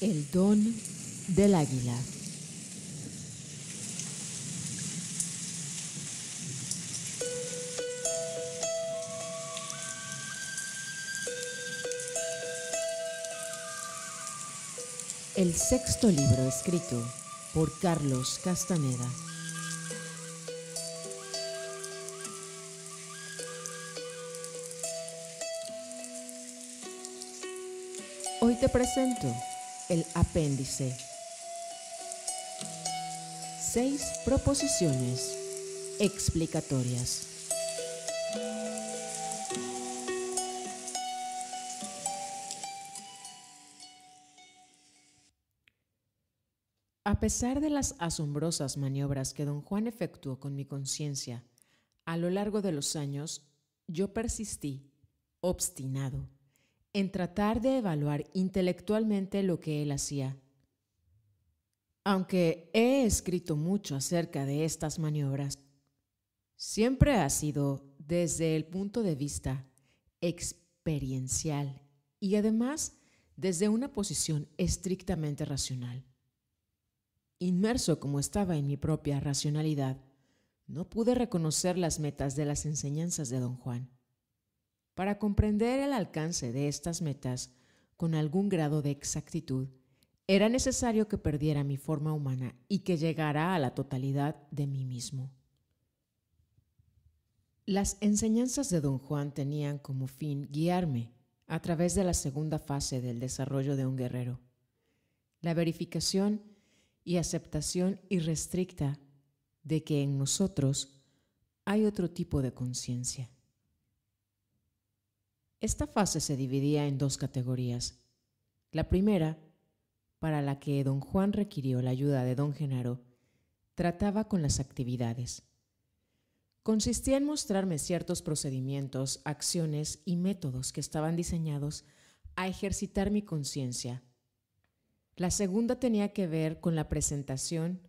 El don del águila. El sexto libro escrito por Carlos Castaneda. Hoy te presento el apéndice. 6 proposiciones explicatorias. A pesar de las asombrosas maniobras que don Juan efectuó con mi conciencia a lo largo de los años, yo persistí, obstinado, en tratar de evaluar intelectualmente lo que él hacía. Aunque he escrito mucho acerca de estas maniobras, siempre ha sido desde el punto de vista experiencial y además desde una posición estrictamente racional. Inmerso como estaba en mi propia racionalidad, no pude reconocer las metas de las enseñanzas de don Juan. Para comprender el alcance de estas metas con algún grado de exactitud, era necesario que perdiera mi forma humana y que llegara a la totalidad de mí mismo. Las enseñanzas de don Juan tenían como fin guiarme a través de la segunda fase del desarrollo de un guerrero, la verificación y aceptación irrestricta de que en nosotros hay otro tipo de conciencia. Esta fase se dividía en 2 categorías. La primera, para la que don Juan requirió la ayuda de don Genaro, trataba con las actividades. Consistía en mostrarme ciertos procedimientos, acciones y métodos que estaban diseñados a ejercitar mi conciencia. La segunda tenía que ver con la presentación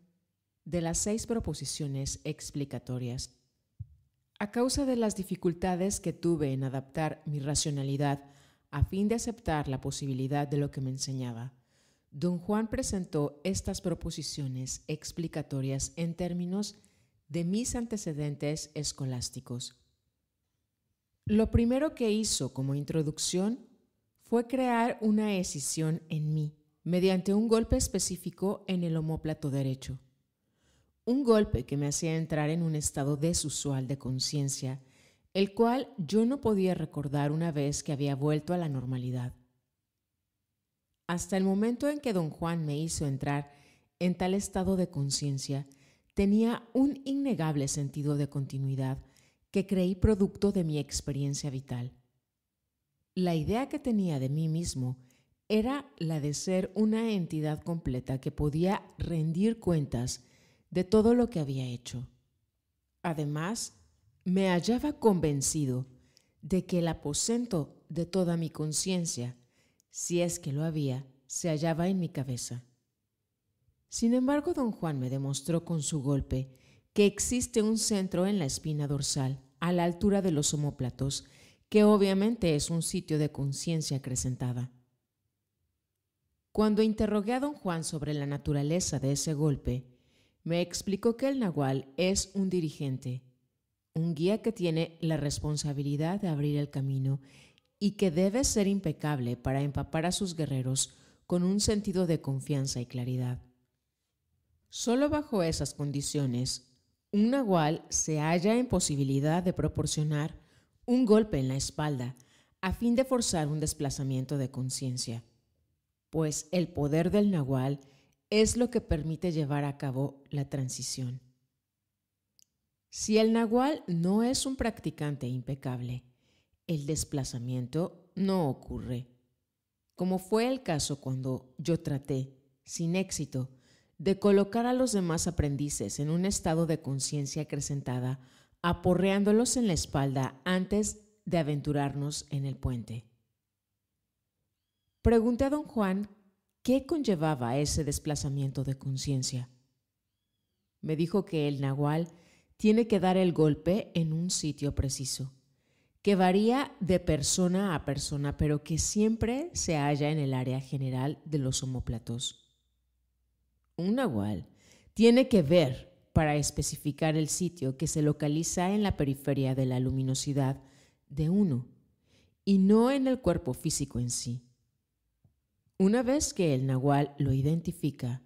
de las 6 proposiciones explicatorias. A causa de las dificultades que tuve en adaptar mi racionalidad a fin de aceptar la posibilidad de lo que me enseñaba, don Juan presentó estas proposiciones explicatorias en términos de mis antecedentes escolásticos. Lo primero que hizo como introducción fue crear una escisión en mí mediante un golpe específico en el omóplato derecho. Un golpe que me hacía entrar en un estado desusual de conciencia, el cual yo no podía recordar una vez que había vuelto a la normalidad. Hasta el momento en que don Juan me hizo entrar en tal estado de conciencia, tenía un innegable sentido de continuidad que creí producto de mi experiencia vital. La idea que tenía de mí mismo era la de ser una entidad completa que podía rendir cuentas de todo lo que había hecho. Además, me hallaba convencido de que el aposento de toda mi conciencia, si es que lo había, se hallaba en mi cabeza. Sin embargo, don Juan me demostró con su golpe que existe un centro en la espina dorsal, a la altura de los omóplatos, que obviamente es un sitio de conciencia acrecentada. Cuando interrogué a don Juan sobre la naturaleza de ese golpe, me explicó que el nahual es un dirigente, un guía que tiene la responsabilidad de abrir el camino y que debe ser impecable para empapar a sus guerreros con un sentido de confianza y claridad. Solo bajo esas condiciones, un nahual se halla en posibilidad de proporcionar un golpe en la espalda a fin de forzar un desplazamiento de conciencia, pues el poder del nahual es lo que permite llevar a cabo la transición. Si el nahual no es un practicante impecable, el desplazamiento no ocurre, como fue el caso cuando yo traté, sin éxito, de colocar a los demás aprendices en un estado de conciencia acrecentada, aporreándolos en la espalda antes de aventurarnos en el puente. Pregunté a don Juan qué conllevaba ese desplazamiento de conciencia. Me dijo que el nahual tiene que dar el golpe en un sitio preciso, que varía de persona a persona, pero que siempre se halla en el área general de los omóplatos. Un nahual tiene que ver para especificar el sitio que se localiza en la periferia de la luminosidad de uno y no en el cuerpo físico en sí. Una vez que el nahual lo identifica,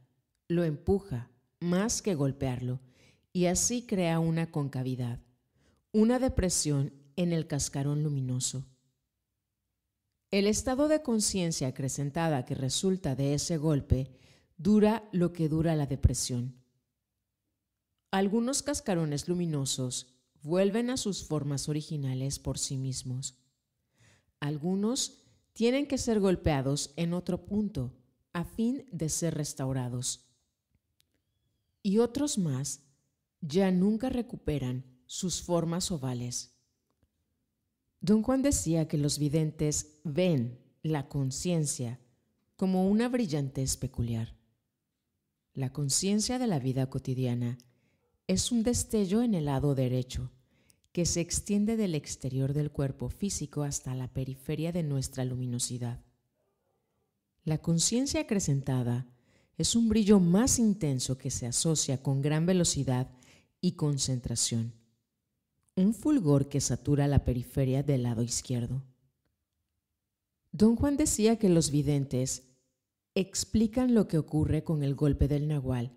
lo empuja más que golpearlo y así crea una concavidad, una depresión en el cascarón luminoso. El estado de conciencia acrecentada que resulta de ese golpe dura lo que dura la depresión. Algunos cascarones luminosos vuelven a sus formas originales por sí mismos. Algunos tienen que ser golpeados en otro punto a fin de ser restaurados. Y otros más ya nunca recuperan sus formas ovales. Don Juan decía que los videntes ven la conciencia como una brillantez peculiar. La conciencia de la vida cotidiana es un destello en el lado derecho que se extiende del exterior del cuerpo físico hasta la periferia de nuestra luminosidad. La conciencia acrecentada es un brillo más intenso que se asocia con gran velocidad y concentración, un fulgor que satura la periferia del lado izquierdo. Don Juan decía que los videntes explican lo que ocurre con el golpe del nahual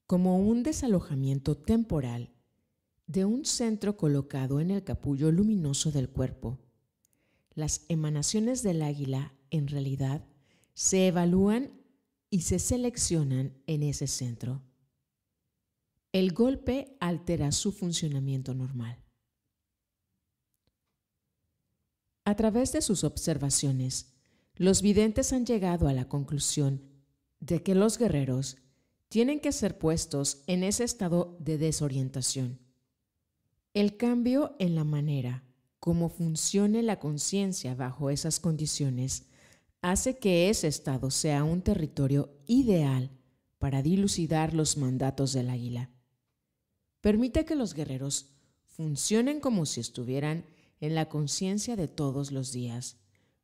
como un desalojamiento temporal de un centro colocado en el capullo luminoso del cuerpo. Las emanaciones del águila, en realidad, se evalúan y se seleccionan en ese centro. El golpe altera su funcionamiento normal. A través de sus observaciones, los videntes han llegado a la conclusión de que los guerreros tienen que ser puestos en ese estado de desorientación. El cambio en la manera como funcione la conciencia bajo esas condiciones hace que ese estado sea un territorio ideal para dilucidar los mandatos del águila. Permite que los guerreros funcionen como si estuvieran en la conciencia de todos los días,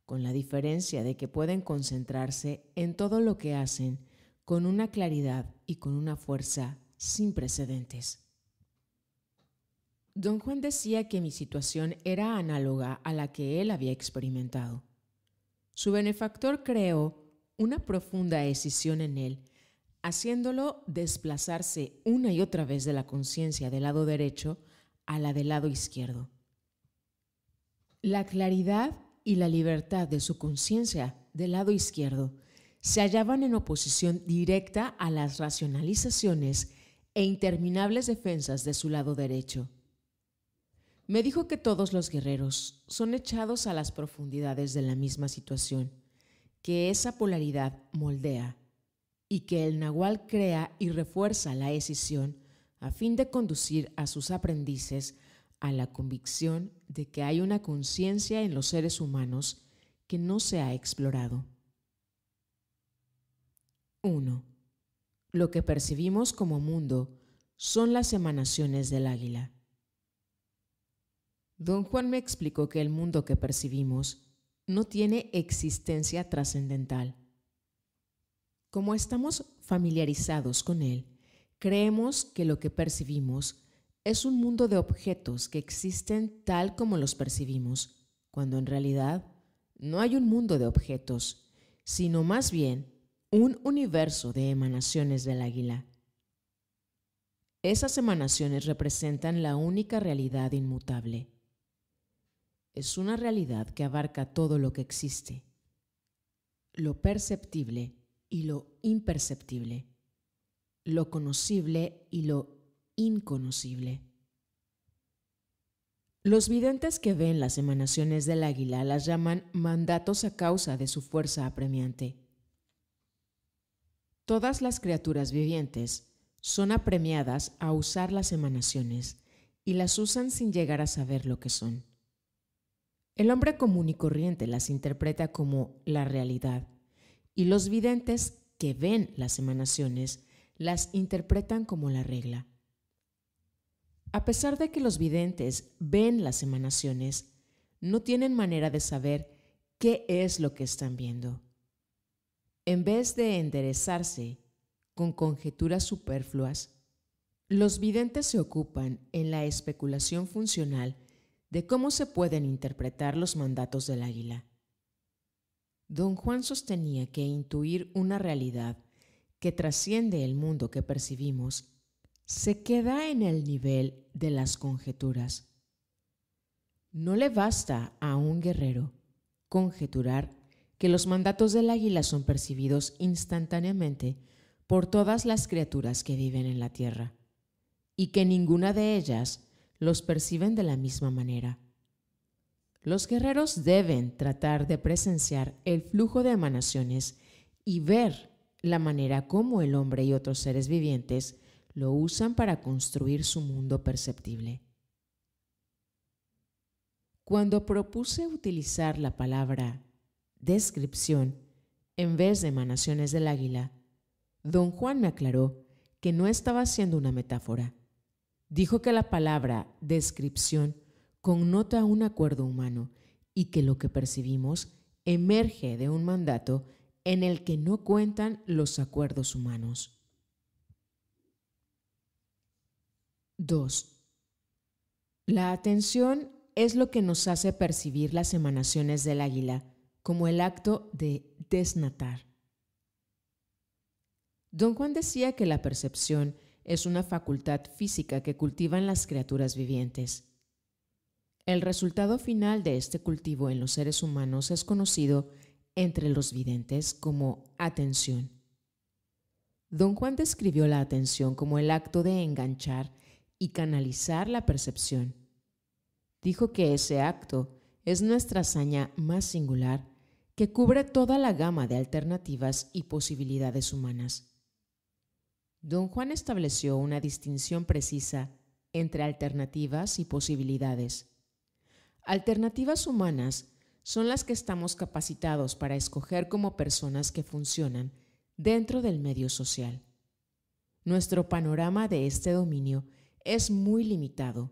con la diferencia de que pueden concentrarse en todo lo que hacen con una claridad y con una fuerza sin precedentes. Don Juan decía que mi situación era análoga a la que él había experimentado. Su benefactor creó una profunda escisión en él, haciéndolo desplazarse una y otra vez de la conciencia del lado derecho a la del lado izquierdo. La claridad y la libertad de su conciencia del lado izquierdo se hallaban en oposición directa a las racionalizaciones e interminables defensas de su lado derecho. Me dijo que todos los guerreros son echados a las profundidades de la misma situación, que esa polaridad moldea y que el nahual crea y refuerza la escisión a fin de conducir a sus aprendices a la convicción de que hay una conciencia en los seres humanos que no se ha explorado. 1. Lo que percibimos como mundo son las emanaciones del águila. Don Juan me explicó que el mundo que percibimos no tiene existencia trascendental. Como estamos familiarizados con él, creemos que lo que percibimos es un mundo de objetos que existen tal como los percibimos, cuando en realidad no hay un mundo de objetos, sino más bien un universo de emanaciones del águila. Esas emanaciones representan la única realidad inmutable. Es una realidad que abarca todo lo que existe, lo perceptible y lo imperceptible, lo conocible y lo inconocible. Los videntes que ven las emanaciones del águila las llaman mandatos a causa de su fuerza apremiante. Todas las criaturas vivientes son apremiadas a usar las emanaciones y las usan sin llegar a saber lo que son. El hombre común y corriente las interpreta como la realidad y los videntes que ven las emanaciones las interpretan como la regla. A pesar de que los videntes ven las emanaciones, no tienen manera de saber qué es lo que están viendo. En vez de enderezarse con conjeturas superfluas, los videntes se ocupan en la especulación funcional de cómo se pueden interpretar los mandatos del águila. Don Juan sostenía que intuir una realidad que trasciende el mundo que percibimos se queda en el nivel de las conjeturas. No le basta a un guerrero conjeturar que los mandatos del águila son percibidos instantáneamente por todas las criaturas que viven en la tierra y que ninguna de ellas los perciben de la misma manera. Los guerreros deben tratar de presenciar el flujo de emanaciones y ver la manera como el hombre y otros seres vivientes lo usan para construir su mundo perceptible. Cuando propuse utilizar la palabra descripción en vez de emanaciones del águila, don Juan me aclaró que no estaba haciendo una metáfora. Dijo que la palabra descripción connota un acuerdo humano y que lo que percibimos emerge de un mandato en el que no cuentan los acuerdos humanos. 2. La atención es lo que nos hace percibir las emanaciones del águila como el acto de desnatar. Don Juan decía que la percepción es una facultad física que cultivan las criaturas vivientes. El resultado final de este cultivo en los seres humanos es conocido entre los videntes como atención. Don Juan describió la atención como el acto de enganchar y canalizar la percepción. Dijo que ese acto es nuestra hazaña más singular que cubre toda la gama de alternativas y posibilidades humanas. Don Juan estableció una distinción precisa entre alternativas y posibilidades. Alternativas humanas son las que estamos capacitados para escoger como personas que funcionan dentro del medio social. Nuestro panorama de este dominio es muy limitado.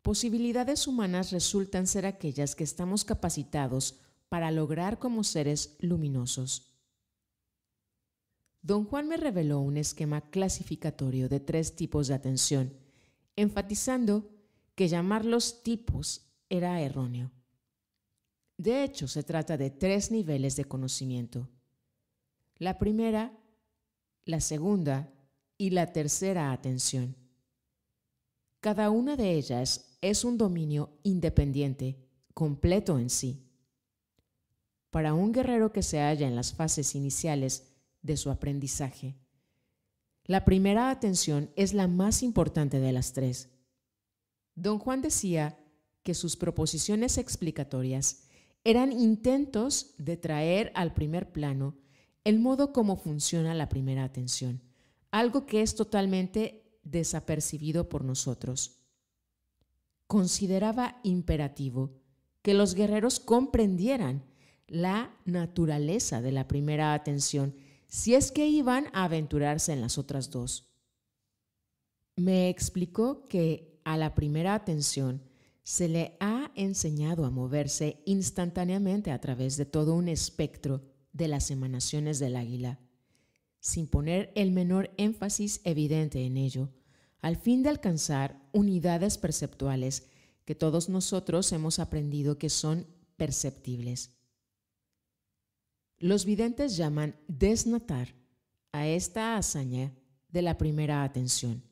Posibilidades humanas resultan ser aquellas que estamos capacitados para lograr como seres luminosos. Don Juan me reveló un esquema clasificatorio de 3 tipos de atención, enfatizando que llamarlos tipos era erróneo. De hecho, se trata de 3 niveles de conocimiento. La primera, la segunda y la tercera atención. Cada una de ellas es un dominio independiente, completo en sí. Para un guerrero que se halla en las fases iniciales de su aprendizaje, la primera atención es la más importante de las 3. Don Juan decía que sus proposiciones explicatorias eran intentos de traer al primer plano el modo como funciona la primera atención, algo que es totalmente desapercibido por nosotros. Consideraba imperativo que los guerreros comprendieran la naturaleza de la primera atención si es que iban a aventurarse en las otras 2. Me explicó que a la primera atención se le ha enseñado a moverse instantáneamente a través de todo un espectro de las emanaciones del águila, sin poner el menor énfasis evidente en ello, al fin de alcanzar unidades perceptuales que todos nosotros hemos aprendido que son perceptibles. Los videntes llaman desnatar a esta hazaña de la primera atención,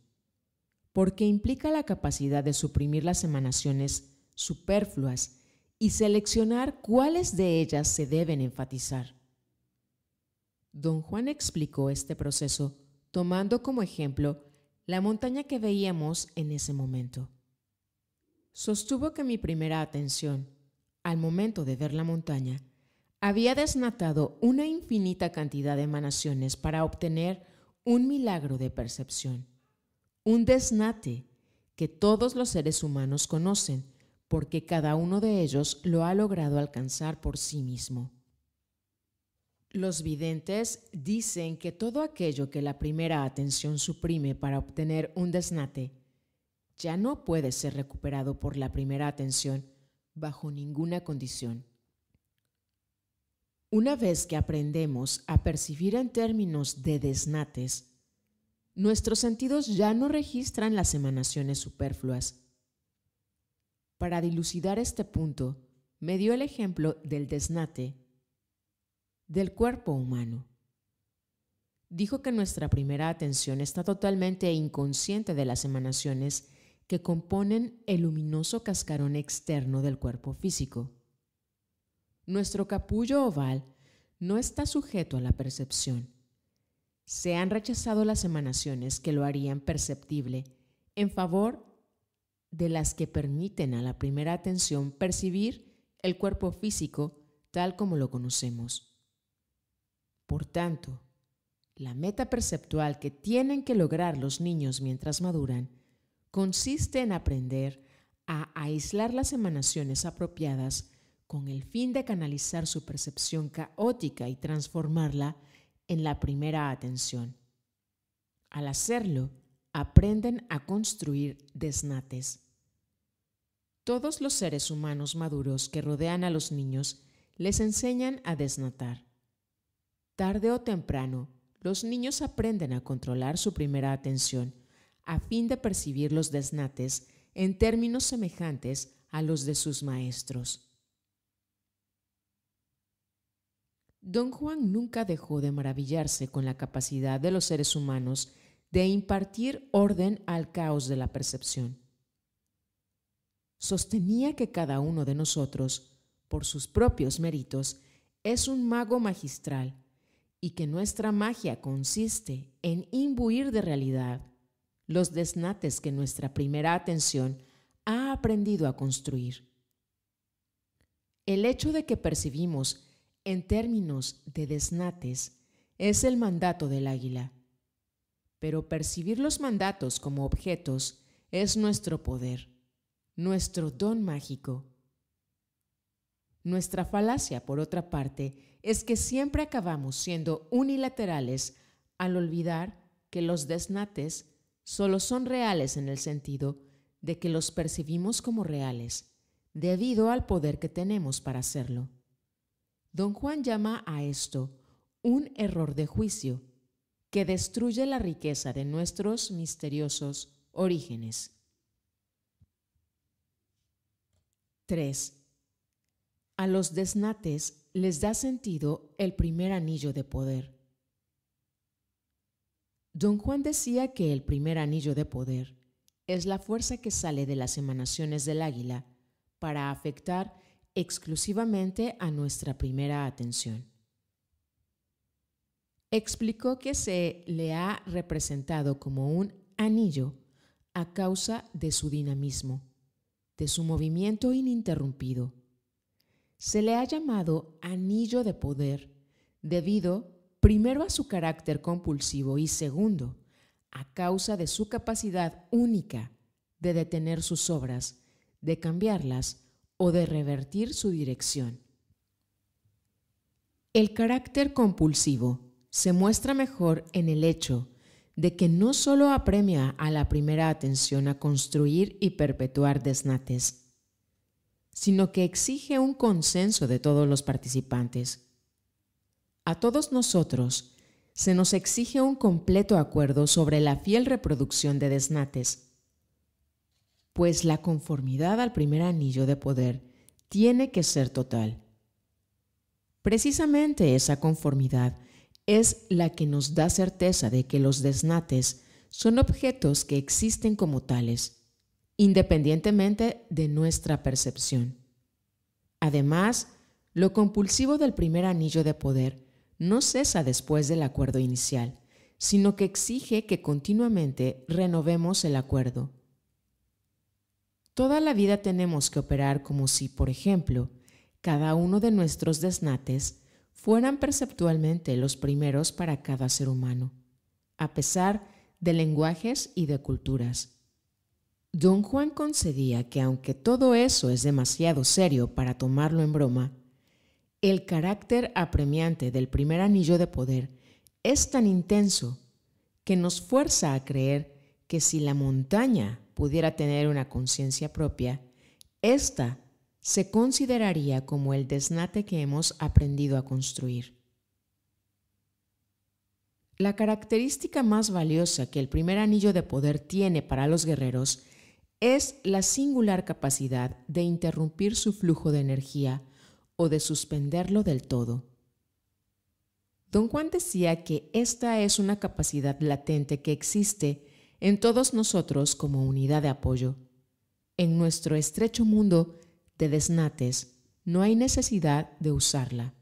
porque implica la capacidad de suprimir las emanaciones superfluas y seleccionar cuáles de ellas se deben enfatizar. Don Juan explicó este proceso tomando como ejemplo la montaña que veíamos en ese momento. Sostuvo que mi primera atención, al momento de ver la montaña, había desnatado una infinita cantidad de emanaciones para obtener un milagro de percepción, un desnate que todos los seres humanos conocen porque cada uno de ellos lo ha logrado alcanzar por sí mismo. Los videntes dicen que todo aquello que la primera atención suprime para obtener un desnate ya no puede ser recuperado por la primera atención bajo ninguna condición. Una vez que aprendemos a percibir en términos de desnates, nuestros sentidos ya no registran las emanaciones superfluas. Para dilucidar este punto, me dio el ejemplo del desnate del cuerpo humano. Dijo que nuestra primera atención está totalmente inconsciente de las emanaciones que componen el luminoso cascarón externo del cuerpo físico. Nuestro capullo oval no está sujeto a la percepción. Se han rechazado las emanaciones que lo harían perceptible en favor de las que permiten a la primera atención percibir el cuerpo físico tal como lo conocemos. Por tanto, la meta perceptual que tienen que lograr los niños mientras maduran consiste en aprender a aislar las emanaciones apropiadas con el fin de canalizar su percepción caótica y transformarla en la primera atención. Al hacerlo, aprenden a construir desnates. Todos los seres humanos maduros que rodean a los niños les enseñan a desnatar. Tarde o temprano, los niños aprenden a controlar su primera atención a fin de percibir los desnates en términos semejantes a los de sus maestros. Don Juan nunca dejó de maravillarse con la capacidad de los seres humanos de impartir orden al caos de la percepción. Sostenía que cada uno de nosotros, por sus propios méritos, es un mago magistral y que nuestra magia consiste en imbuir de realidad los desnates que nuestra primera atención ha aprendido a construir. El hecho de que percibimos en términos de desnates es el mandato del águila, pero percibir los mandatos como objetos es nuestro poder, nuestro don mágico. Nuestra falacia, por otra parte, es que siempre acabamos siendo unilaterales al olvidar que los desnates solo son reales en el sentido de que los percibimos como reales, debido al poder que tenemos para hacerlo. Don Juan llama a esto un error de juicio que destruye la riqueza de nuestros misteriosos orígenes. 3. A los desnates les da sentido el primer anillo de poder. Don Juan decía que el primer anillo de poder es la fuerza que sale de las emanaciones del águila para afectar exclusivamente a nuestra primera atención. Explicó que se le ha representado como un anillo a causa de su dinamismo, de su movimiento ininterrumpido. Se le ha llamado anillo de poder debido, primero, a su carácter compulsivo y segundo, a causa de su capacidad única de detener sus obras, de cambiarlas o de revertir su dirección. El carácter compulsivo se muestra mejor en el hecho de que no solo apremia a la primera atención a construir y perpetuar desnates, sino que exige un consenso de todos los participantes. A todos nosotros se nos exige un completo acuerdo sobre la fiel reproducción de desnates, pues la conformidad al primer anillo de poder tiene que ser total. Precisamente esa conformidad es la que nos da certeza de que los desnates son objetos que existen como tales, independientemente de nuestra percepción. Además, lo compulsivo del primer anillo de poder no cesa después del acuerdo inicial, sino que exige que continuamente renovemos el acuerdo. Toda la vida tenemos que operar como si, por ejemplo, cada uno de nuestros desnates fueran perceptualmente los primeros para cada ser humano, a pesar de lenguajes y de culturas. Don Juan concedía que aunque todo eso es demasiado serio para tomarlo en broma, el carácter apremiante del primer anillo de poder es tan intenso que nos fuerza a creer que si la montaña pudiera tener una conciencia propia, ésta se consideraría como el desnate que hemos aprendido a construir. La característica más valiosa que el primer anillo de poder tiene para los guerreros es la singular capacidad de interrumpir su flujo de energía o de suspenderlo del todo. Don Juan decía que esta es una capacidad latente que existe en todos nosotros como unidad de apoyo. En nuestro estrecho mundo de desnates no hay necesidad de usarla.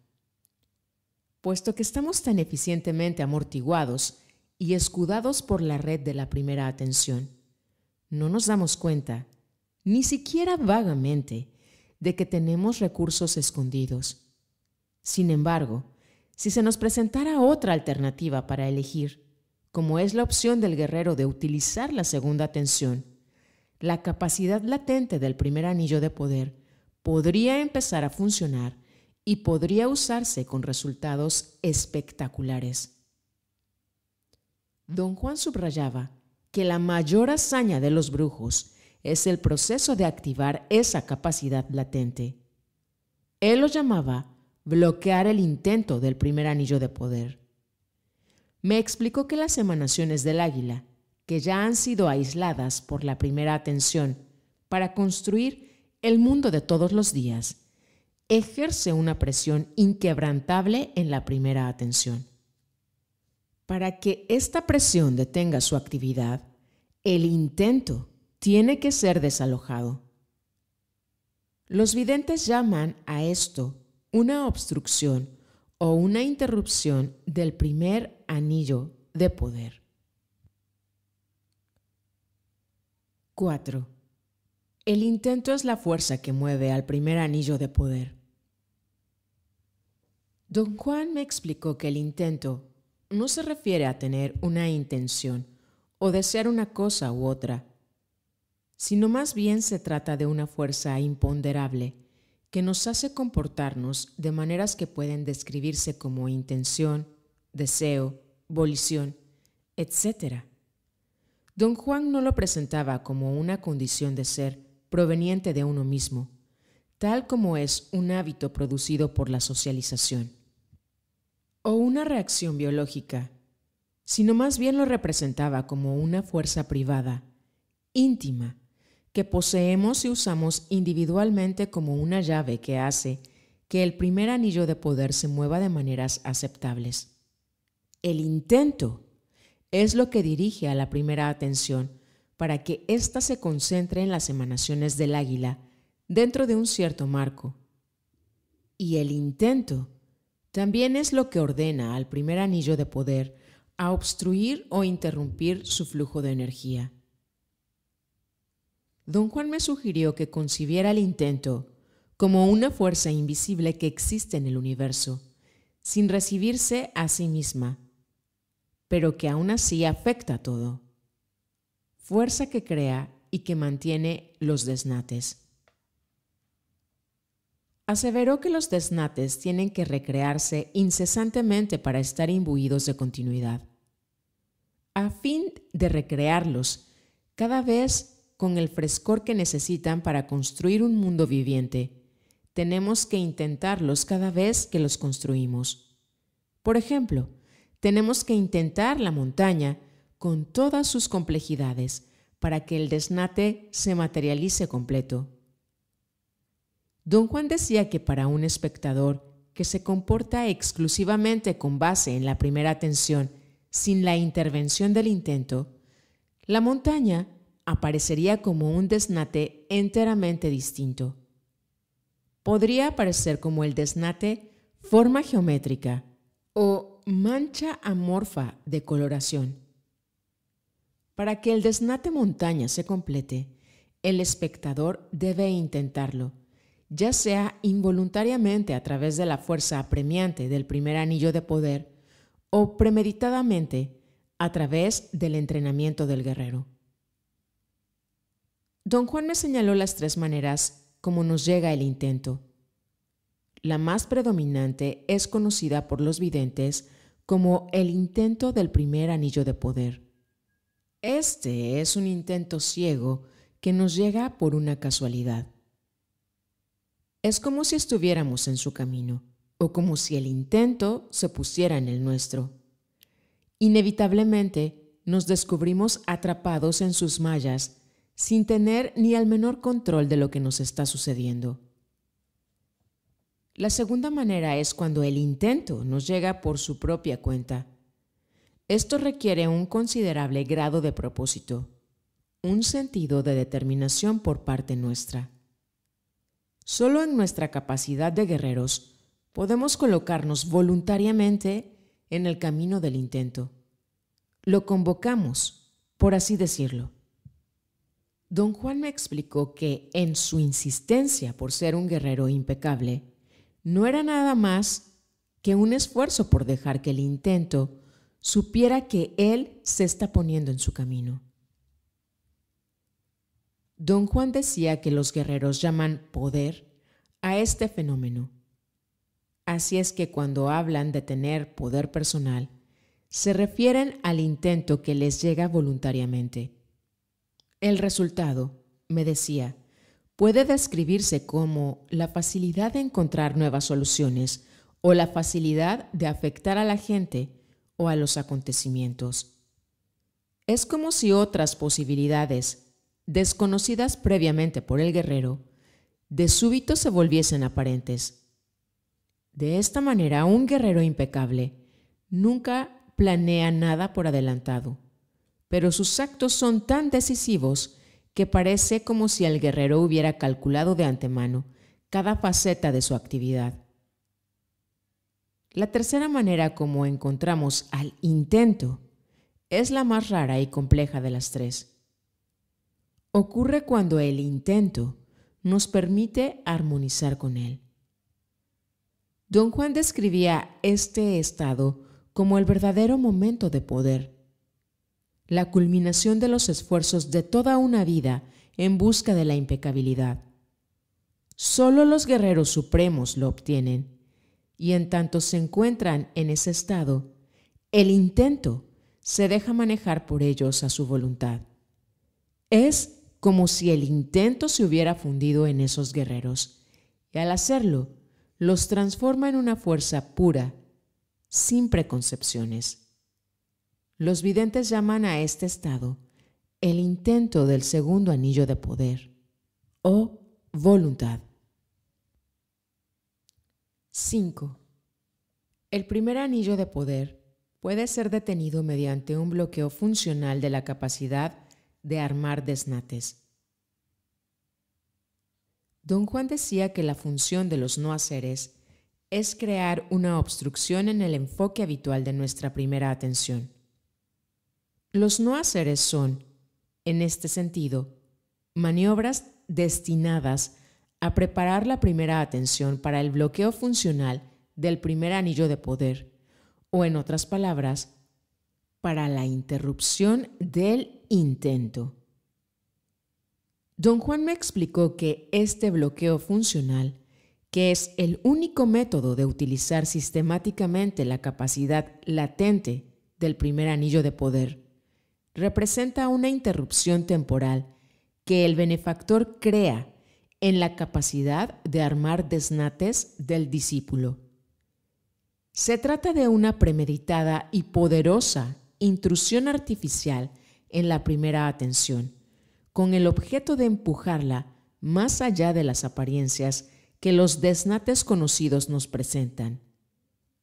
Puesto que estamos tan eficientemente amortiguados y escudados por la red de la primera atención, no nos damos cuenta, ni siquiera vagamente, de que tenemos recursos escondidos. Sin embargo, si se nos presentara otra alternativa para elegir, como es la opción del guerrero de utilizar la segunda atención, la capacidad latente del primer anillo de poder podría empezar a funcionar y podría usarse con resultados espectaculares. Don Juan subrayaba que la mayor hazaña de los brujos es el proceso de activar esa capacidad latente. Él lo llamaba bloquear el intento del primer anillo de poder. Me explicó que las emanaciones del águila, que ya han sido aisladas por la primera atención para construir el mundo de todos los días, ejerce una presión inquebrantable en la primera atención. Para que esta presión detenga su actividad, el intento tiene que ser desalojado. Los videntes llaman a esto una obstrucción o una interrupción del primer anillo de poder. 4. El intento es la fuerza que mueve al primer anillo de poder. Don Juan me explicó que el intento no se refiere a tener una intención o desear una cosa u otra, sino más bien se trata de una fuerza imponderable que nos hace comportarnos de maneras que pueden describirse como intención, deseo, volición, etc. Don Juan no lo presentaba como una condición de ser proveniente de uno mismo, tal como es un hábito producido por la socialización, o una reacción biológica, sino más bien lo representaba como una fuerza privada, íntima, que poseemos y usamos individualmente como una llave que hace que el primer anillo de poder se mueva de maneras aceptables. El intento es lo que dirige a la primera atención para que ésta se concentre en las emanaciones del águila dentro de un cierto marco. Y el intento también es lo que ordena al primer anillo de poder a obstruir o interrumpir su flujo de energía. Don Juan me sugirió que concibiera el intento como una fuerza invisible que existe en el universo, sin recibirse a sí misma, pero que aún así afecta a todo. Fuerza que crea y que mantiene los desnates. Aseveró que los desnates tienen que recrearse incesantemente para estar imbuidos de continuidad. A fin de recrearlos cada vez con el frescor que necesitan para construir un mundo viviente, tenemos que intentarlos cada vez que los construimos. Por ejemplo, tenemos que intentar la montaña con todas sus complejidades para que el desnate se materialice completo. Don Juan decía que para un espectador que se comporta exclusivamente con base en la primera atención, sin la intervención del intento, la montaña aparecería como un desnate enteramente distinto. Podría aparecer como el desnate forma geométrica o mancha amorfa de coloración. Para que el desnate montaña se complete, el espectador debe intentarlo, ya sea involuntariamente a través de la fuerza apremiante del primer anillo de poder o premeditadamente a través del entrenamiento del guerrero. Don Juan me señaló las 3 maneras como nos llega el intento. La más predominante es conocida por los videntes como el intento del primer anillo de poder. Este es un intento ciego que nos llega por una casualidad. Es como si estuviéramos en su camino, o como si el intento se pusiera en el nuestro. Inevitablemente nos descubrimos atrapados en sus mallas sin tener ni el menor control de lo que nos está sucediendo. La segunda manera es cuando el intento nos llega por su propia cuenta. Esto requiere un considerable grado de propósito, un sentido de determinación por parte nuestra. Solo en nuestra capacidad de guerreros podemos colocarnos voluntariamente en el camino del intento. Lo convocamos, por así decirlo. Don Juan me explicó que en su insistencia por ser un guerrero impecable, no era nada más que un esfuerzo por dejar que el intento supiera que él se está poniendo en su camino. Don Juan decía que los guerreros llaman poder a este fenómeno. Así es que cuando hablan de tener poder personal, se refieren al intento que les llega voluntariamente. El resultado, me decía, puede describirse como la facilidad de encontrar nuevas soluciones o la facilidad de afectar a la gente o a los acontecimientos. Es como si otras posibilidades, desconocidas previamente por el guerrero, de súbito se volviesen aparentes. De esta manera, un guerrero impecable nunca planea nada por adelantado, pero sus actos son tan decisivos que parece como si el guerrero hubiera calculado de antemano cada faceta de su actividad. La tercera manera como encontramos al intento es la más rara y compleja de las tres. Ocurre cuando el intento nos permite armonizar con él. Don Juan describía este estado como el verdadero momento de poder, la culminación de los esfuerzos de toda una vida en busca de la impecabilidad. Solo los guerreros supremos lo obtienen, y en tanto se encuentran en ese estado, el intento se deja manejar por ellos a su voluntad. Es como si el intento se hubiera fundido en esos guerreros, y al hacerlo, los transforma en una fuerza pura, sin preconcepciones. Los videntes llaman a este estado el intento del segundo anillo de poder o voluntad. 5. El primer anillo de poder puede ser detenido mediante un bloqueo funcional de la capacidad de armar desnates. Don Juan decía que la función de los no haceres es crear una obstrucción en el enfoque habitual de nuestra primera atención. Los no haceres son, en este sentido, maniobras destinadas a preparar la primera atención para el bloqueo funcional del primer anillo de poder, o en otras palabras, para la interrupción del intento. Don Juan me explicó que este bloqueo funcional, que es el único método de utilizar sistemáticamente la capacidad latente del primer anillo de poder, representa una interrupción temporal que el benefactor crea en la capacidad de armar desnates del discípulo. Se trata de una premeditada y poderosa intrusión artificial en la primera atención, con el objeto de empujarla más allá de las apariencias que los desnates conocidos nos presentan.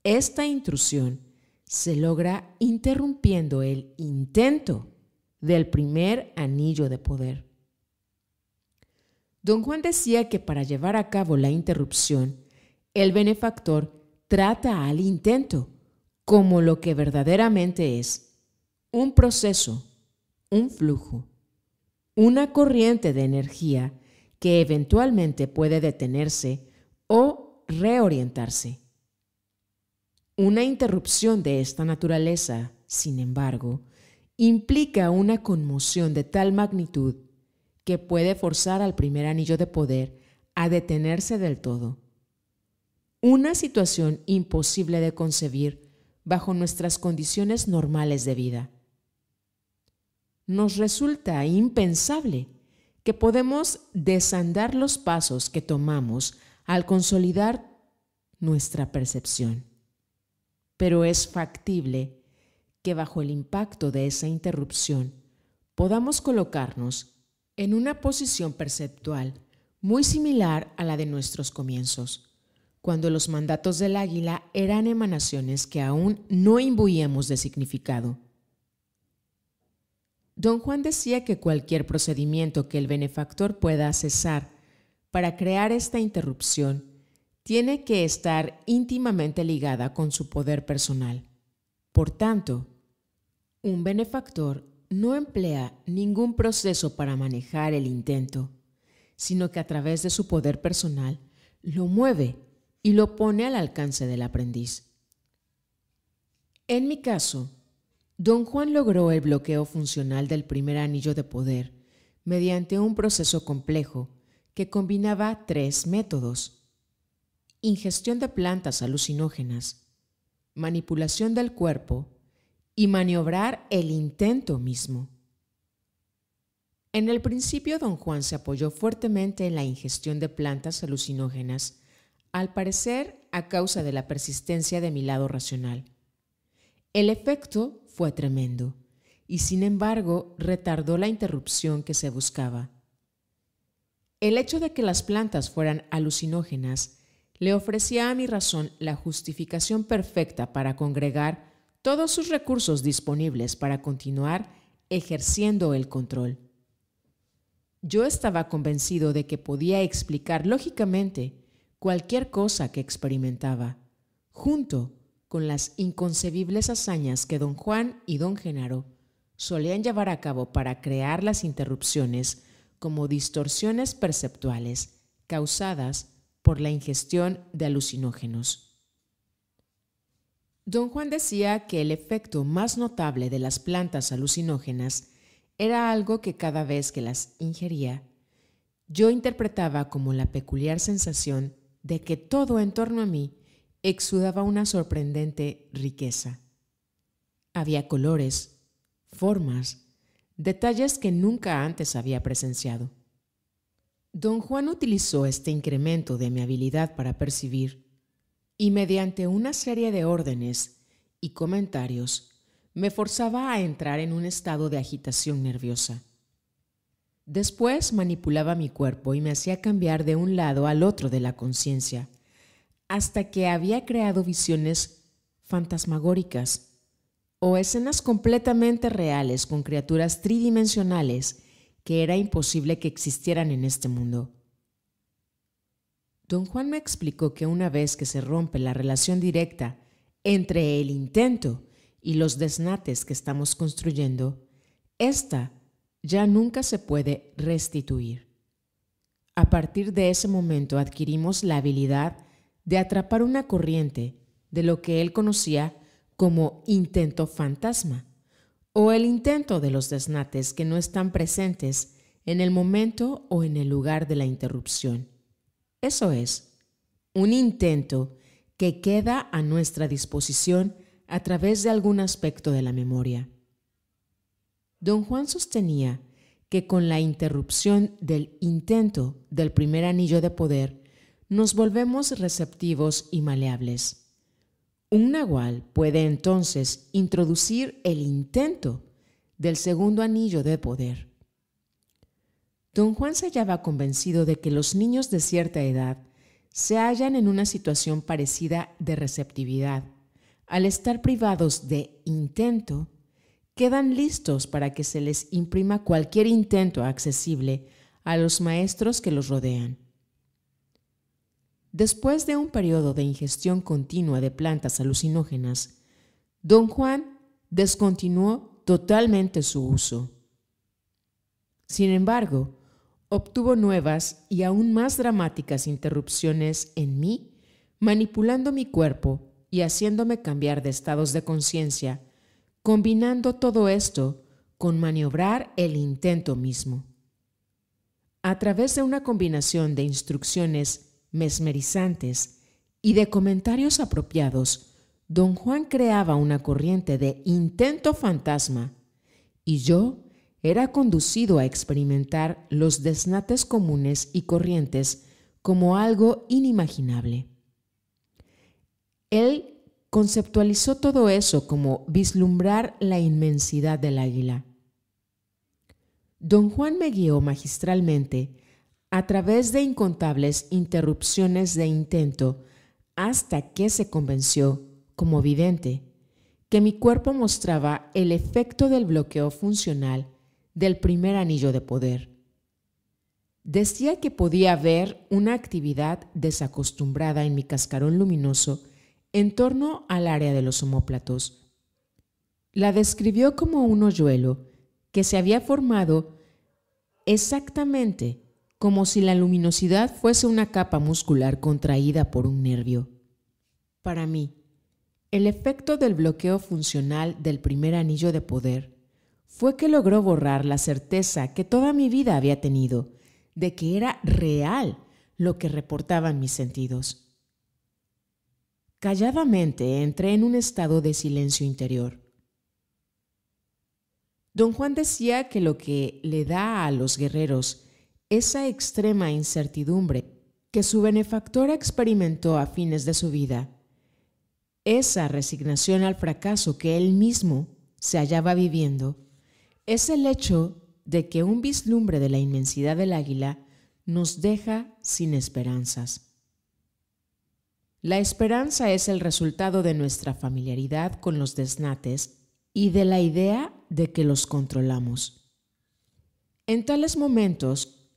Esta intrusión se logra interrumpiendo el intento del primer anillo de poder. Don Juan decía que para llevar a cabo la interrupción, el benefactor trata al intento como lo que verdaderamente es: un proceso, un flujo, una corriente de energía que eventualmente puede detenerse o reorientarse. Una interrupción de esta naturaleza, sin embargo, implica una conmoción de tal magnitud que puede forzar al primer anillo de poder a detenerse del todo. Una situación imposible de concebir bajo nuestras condiciones normales de vida. Nos resulta impensable que podemos desandar los pasos que tomamos al consolidar nuestra percepción. Pero es factible que bajo el impacto de esa interrupción podamos colocarnos en una posición perceptual muy similar a la de nuestros comienzos, cuando los mandatos del águila eran emanaciones que aún no imbuíamos de significado. Don Juan decía que cualquier procedimiento que el benefactor pueda cesar para crear esta interrupción tiene que estar íntimamente ligada con su poder personal. Por tanto, un benefactor no emplea ningún proceso para manejar el intento, sino que a través de su poder personal lo mueve y lo pone al alcance del aprendiz. En mi caso, Don Juan logró el bloqueo funcional del primer anillo de poder mediante un proceso complejo que combinaba 3 métodos: ingestión de plantas alucinógenas, manipulación del cuerpo y maniobrar el intento mismo. En el principio, Don Juan se apoyó fuertemente en la ingestión de plantas alucinógenas, al parecer a causa de la persistencia de mi lado racional. El efecto fue tremendo y, sin embargo, retardó la interrupción que se buscaba. El hecho de que las plantas fueran alucinógenas le ofrecía a mi razón la justificación perfecta para congregar todos sus recursos disponibles para continuar ejerciendo el control. Yo estaba convencido de que podía explicar lógicamente cualquier cosa que experimentaba, junto con las inconcebibles hazañas que don Juan y don Genaro solían llevar a cabo para crear las interrupciones como distorsiones perceptuales causadas por la ingestión de alucinógenos. Don Juan decía que el efecto más notable de las plantas alucinógenas era algo que cada vez que las ingería, yo interpretaba como la peculiar sensación de que todo en torno a mí exudaba una sorprendente riqueza. Había colores, formas, detalles que nunca antes había presenciado. Don Juan utilizó este incremento de mi habilidad para percibir y, mediante una serie de órdenes y comentarios, me forzaba a entrar en un estado de agitación nerviosa. Después manipulaba mi cuerpo y me hacía cambiar de un lado al otro de la conciencia, hasta que había creado visiones fantasmagóricas o escenas completamente reales con criaturas tridimensionales que era imposible que existieran en este mundo. Don Juan me explicó que una vez que se rompe la relación directa entre el intento y los desnates que estamos construyendo, esta ya nunca se puede restituir. A partir de ese momento adquirimos la habilidad de atrapar una corriente de lo que él conocía como intento fantasma, o el intento de los desnates que no están presentes en el momento o en el lugar de la interrupción. Eso es, un intento que queda a nuestra disposición a través de algún aspecto de la memoria. Don Juan sostenía que con la interrupción del intento del primer anillo de poder nos volvemos receptivos y maleables. Un nahual puede entonces introducir el intento del segundo anillo de poder. Don Juan se hallaba convencido de que los niños de cierta edad se hallan en una situación parecida de receptividad. Al estar privados de intento, quedan listos para que se les imprima cualquier intento accesible a los maestros que los rodean. Después de un periodo de ingestión continua de plantas alucinógenas, don Juan descontinuó totalmente su uso. Sin embargo, obtuvo nuevas y aún más dramáticas interrupciones en mí, manipulando mi cuerpo y haciéndome cambiar de estados de conciencia, combinando todo esto con maniobrar el intento mismo. A través de una combinación de instrucciones mesmerizantes y de comentarios apropiados, don Juan creaba una corriente de intento fantasma y yo era conducido a experimentar los desnates comunes y corrientes como algo inimaginable. Él conceptualizó todo eso como vislumbrar la inmensidad del águila. Don Juan me guió magistralmente a través de incontables interrupciones de intento hasta que se convenció, como vidente, que mi cuerpo mostraba el efecto del bloqueo funcional del primer anillo de poder. Decía que podía ver una actividad desacostumbrada en mi cascarón luminoso en torno al área de los omóplatos. La describió como un hoyuelo que se había formado exactamente como si la luminosidad fuese una capa muscular contraída por un nervio. Para mí, el efecto del bloqueo funcional del primer anillo de poder fue que logró borrar la certeza que toda mi vida había tenido de que era real lo que reportaban mis sentidos. Calladamente entré en un estado de silencio interior. Don Juan decía que lo que le da a los guerreros esa extrema incertidumbre que su benefactor experimentó a fines de su vida, esa resignación al fracaso que él mismo se hallaba viviendo, es el hecho de que un vislumbre de la inmensidad del águila nos deja sin esperanzas. La esperanza es el resultado de nuestra familiaridad con los desnates y de la idea de que los controlamos. En tales momentos,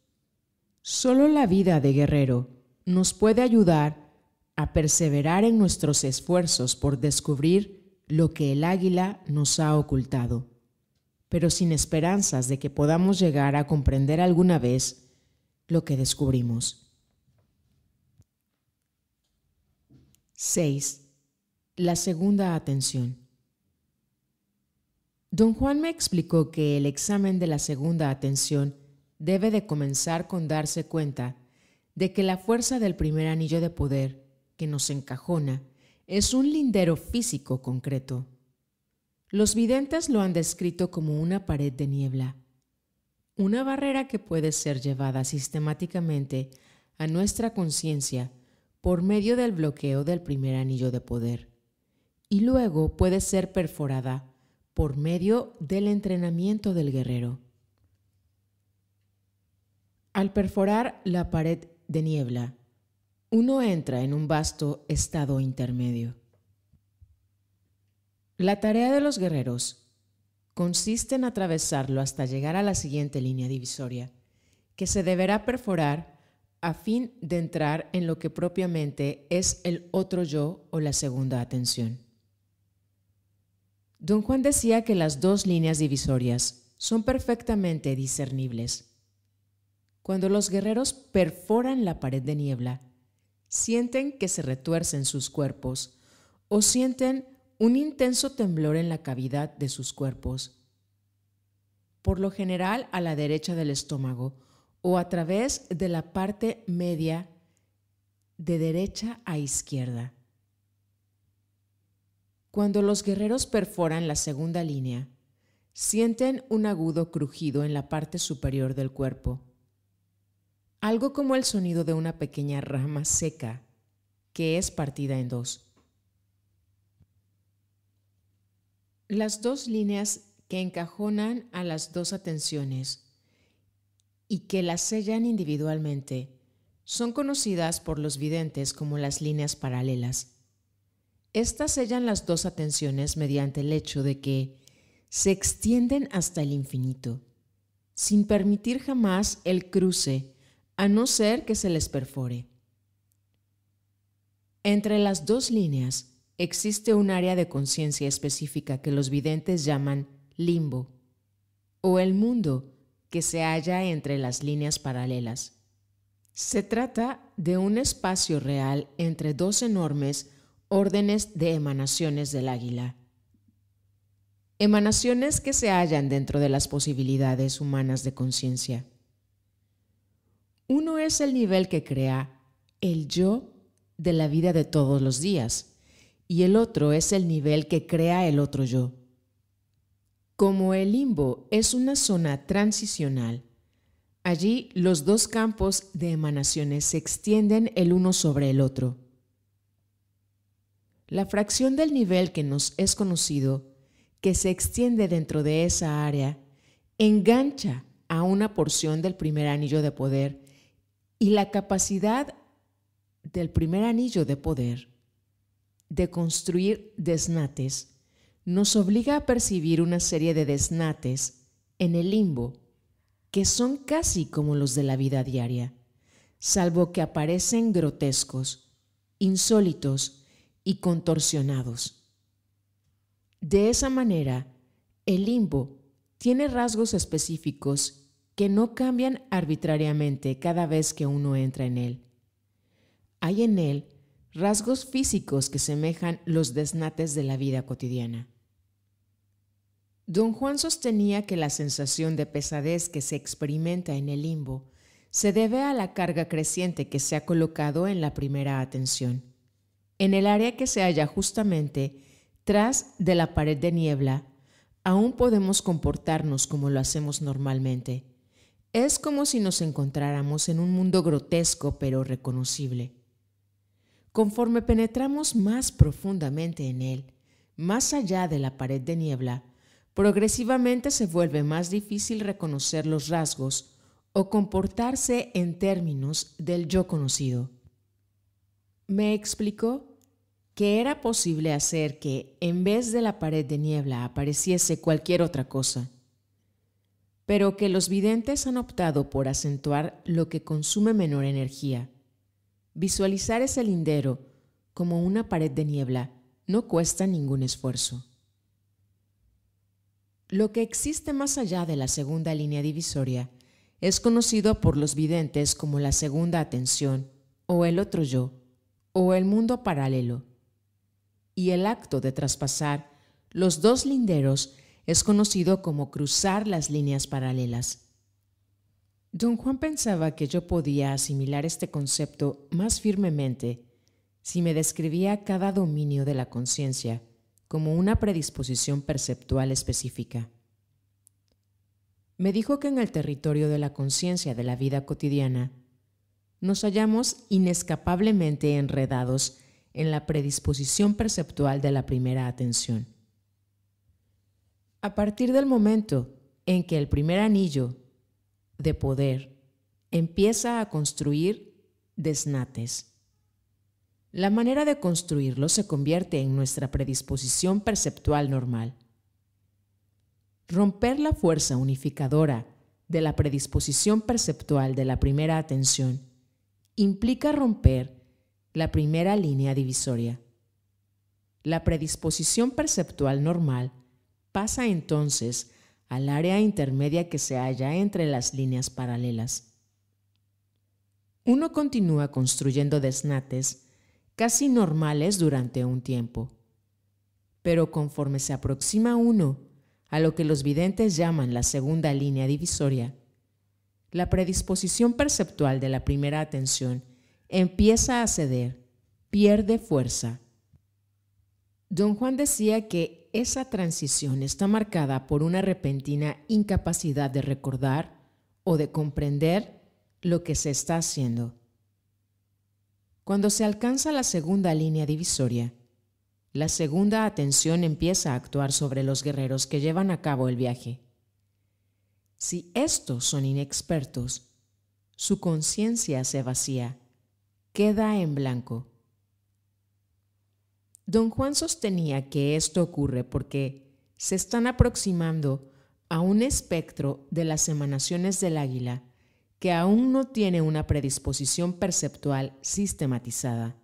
solo la vida de guerrero nos puede ayudar a perseverar en nuestros esfuerzos por descubrir lo que el águila nos ha ocultado, pero sin esperanzas de que podamos llegar a comprender alguna vez lo que descubrimos. 6. La segunda atención. Don Juan me explicó que el examen de la segunda atención debe de comenzar con darse cuenta de que la fuerza del primer anillo de poder que nos encajona es un lindero físico concreto. Los videntes lo han descrito como una pared de niebla, una barrera que puede ser llevada sistemáticamente a nuestra conciencia por medio del bloqueo del primer anillo de poder, y luego puede ser perforada por medio del entrenamiento del guerrero. Al perforar la pared de niebla, uno entra en un vasto estado intermedio. La tarea de los guerreros consiste en atravesarlo hasta llegar a la siguiente línea divisoria, que se deberá perforar a fin de entrar en lo que propiamente es el otro yo o la segunda atención. Don Juan decía que las dos líneas divisorias son perfectamente discernibles. Cuando los guerreros perforan la pared de niebla, sienten que se retuercen sus cuerpos o sienten un intenso temblor en la cavidad de sus cuerpos, por lo general a la derecha del estómago o a través de la parte media de derecha a izquierda. Cuando los guerreros perforan la segunda línea, sienten un agudo crujido en la parte superior del cuerpo, algo como el sonido de una pequeña rama seca que es partida en dos. Las dos líneas que encajonan a las dos atenciones y que las sellan individualmente son conocidas por los videntes como las líneas paralelas. Estas sellan las dos atenciones mediante el hecho de que se extienden hasta el infinito, sin permitir jamás el cruce, a no ser que se les perfore. Entre las dos líneas existe un área de conciencia específica que los videntes llaman limbo, o el mundo que se halla entre las líneas paralelas. Se trata de un espacio real entre dos enormes órdenes de emanaciones del águila. Emanaciones que se hallan dentro de las posibilidades humanas de conciencia. Uno es el nivel que crea el yo de la vida de todos los días y el otro es el nivel que crea el otro yo. Como el limbo es una zona transicional, Allí los dos campos de emanaciones se extienden el uno sobre el otro. La fracción del nivel que nos es conocido, que se extiende dentro de esa área, engancha a una porción del primer anillo de poder y la capacidad del primer anillo de poder de construir desnates nos obliga a percibir una serie de desnates en el limbo que son casi como los de la vida diaria, salvo que aparecen grotescos, insólitos y contorsionados. De esa manera, el limbo tiene rasgos específicos que no cambian arbitrariamente cada vez que uno entra en él. Hay en él rasgos físicos que semejan los desnates de la vida cotidiana. Don Juan sostenía que la sensación de pesadez que se experimenta en el limbo se debe a la carga creciente que se ha colocado en la primera atención, en el área que se halla justamente tras de la pared de niebla. Aún podemos comportarnos como lo hacemos normalmente. Es como si nos encontráramos en un mundo grotesco pero reconocible. Conforme penetramos más profundamente en él, más allá de la pared de niebla, progresivamente se vuelve más difícil reconocer los rasgos o comportarse en términos del yo conocido. Me explicó que era posible hacer que, en vez de la pared de niebla, apareciese cualquier otra cosa, pero que los videntes han optado por acentuar lo que consume menor energía. Visualizar ese lindero como una pared de niebla no cuesta ningún esfuerzo. Lo que existe más allá de la segunda línea divisoria es conocido por los videntes como la segunda atención, o el otro yo, o el mundo paralelo. Y el acto de traspasar los dos linderos es conocido como cruzar las líneas paralelas. Don Juan pensaba que yo podía asimilar este concepto más firmemente si me describía cada dominio de la conciencia como una predisposición perceptual específica. Me dijo que en el territorio de la conciencia de la vida cotidiana nos hallamos inescapablemente enredados en la predisposición perceptual de la primera atención. A partir del momento en que el primer anillo de poder empieza a construir desnates, la manera de construirlo se convierte en nuestra predisposición perceptual normal. Romper la fuerza unificadora de la predisposición perceptual de la primera atención implica romper la primera línea divisoria. La predisposición perceptual normal pasa entonces al área intermedia que se halla entre las líneas paralelas. Uno continúa construyendo desnates casi normales durante un tiempo, pero conforme se aproxima uno a lo que los videntes llaman la segunda línea divisoria, la predisposición perceptual de la primera atención empieza a ceder, pierde fuerza. Don Juan decía que esa transición está marcada por una repentina incapacidad de recordar o de comprender lo que se está haciendo. Cuando se alcanza la segunda línea divisoria, la segunda atención empieza a actuar sobre los guerreros que llevan a cabo el viaje. Si estos son inexpertos, su conciencia se vacía, queda en blanco. Don Juan sostenía que esto ocurre porque se están aproximando a un espectro de las emanaciones del águila que aún no tiene una predisposición perceptual sistematizada.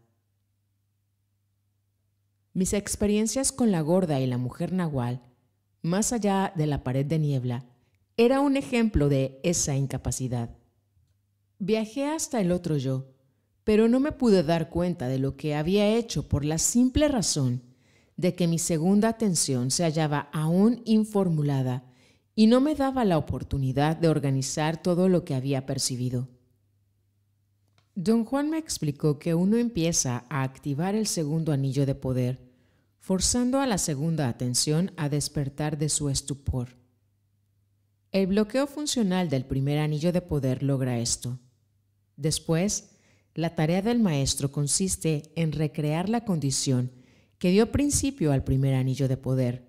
Mis experiencias con la gorda y la mujer nahual, más allá de la pared de niebla, era un ejemplo de esa incapacidad. Viajé hasta el otro yo, pero no me pude dar cuenta de lo que había hecho por la simple razón de que mi segunda atención se hallaba aún informulada y no me daba la oportunidad de organizar todo lo que había percibido. Don Juan me explicó que uno empieza a activar el segundo anillo de poder, forzando a la segunda atención a despertar de su estupor. El bloqueo funcional del primer anillo de poder logra esto. Después, la tarea del maestro consiste en recrear la condición que dio principio al primer anillo de poder,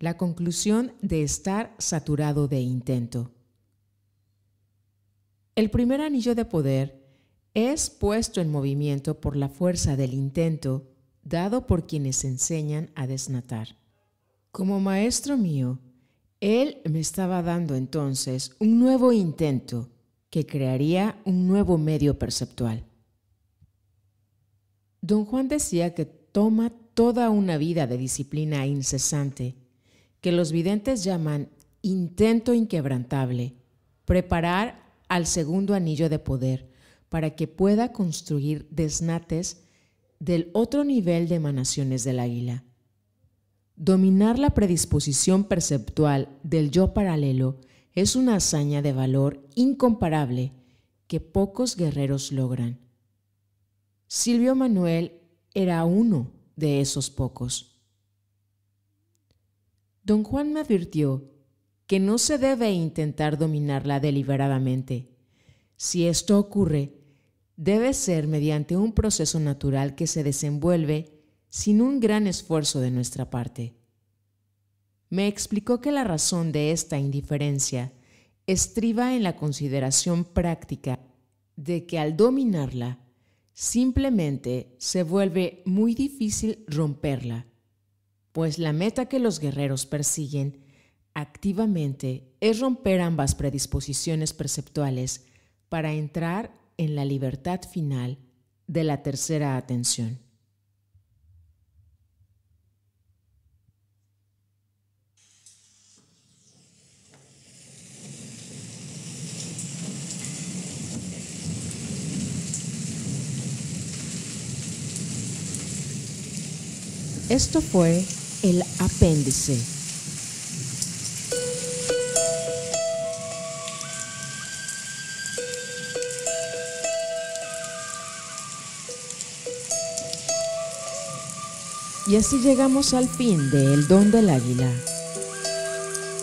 la conclusión de estar saturado de intento. El primer anillo de poder es puesto en movimiento por la fuerza del intento dado por quienes enseñan a desnatar. Como maestro mío, él me estaba dando entonces un nuevo intento que crearía un nuevo medio perceptual. Don Juan decía que toma toda una vida de disciplina incesante, que los videntes llaman intento inquebrantable, preparar al segundo anillo de poder para que pueda construir desnates del otro nivel de emanaciones del águila. Dominar la predisposición perceptual del yo paralelo es una hazaña de valor incomparable que pocos guerreros logran. Silvio Manuel era uno de esos pocos. Don Juan me advirtió que no se debe intentar dominarla deliberadamente. Si esto ocurre, debe ser mediante un proceso natural que se desenvuelve sin un gran esfuerzo de nuestra parte. Me explicó que la razón de esta indiferencia estriba en la consideración práctica de que al dominarla, simplemente se vuelve muy difícil romperla, pues la meta que los guerreros persiguen activamente es romper ambas predisposiciones perceptuales para entrar en la libertad final de la tercera atención. Esto fue el apéndice. Y así llegamos al fin de El Don del Águila,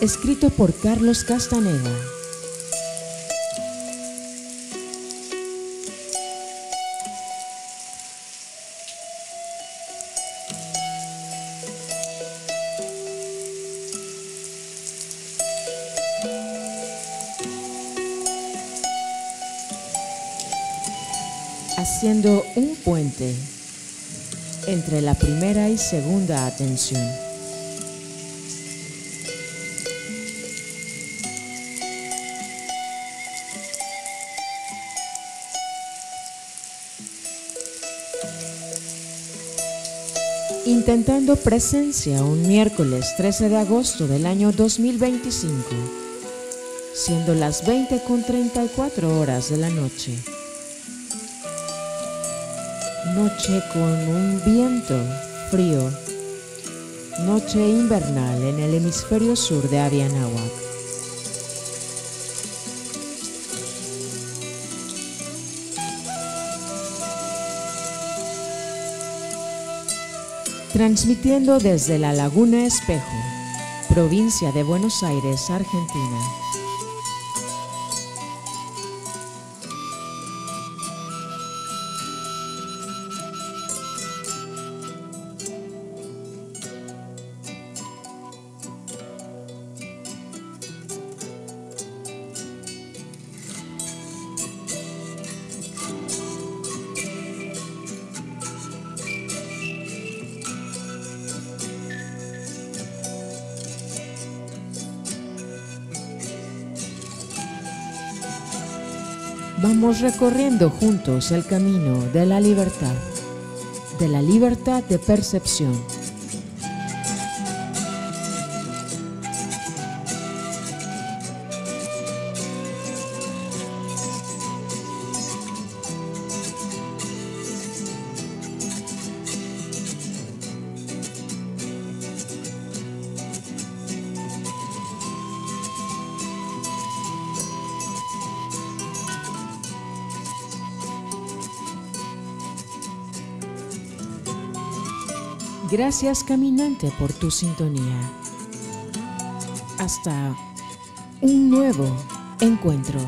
escrito por Carlos Castaneda. Haciendo un puente entre la primera y segunda atención. Intentando presencia un miércoles 13 de agosto del año 2025, siendo las 20:34 de la noche. Noche con un viento frío, noche invernal en el hemisferio sur de Avianáhuac. Transmitiendo desde la Laguna Espejo, provincia de Buenos Aires, Argentina. Vamos recorriendo juntos el camino de la libertad de percepción. Gracias, caminante, por tu sintonía. Hasta un nuevo encuentro.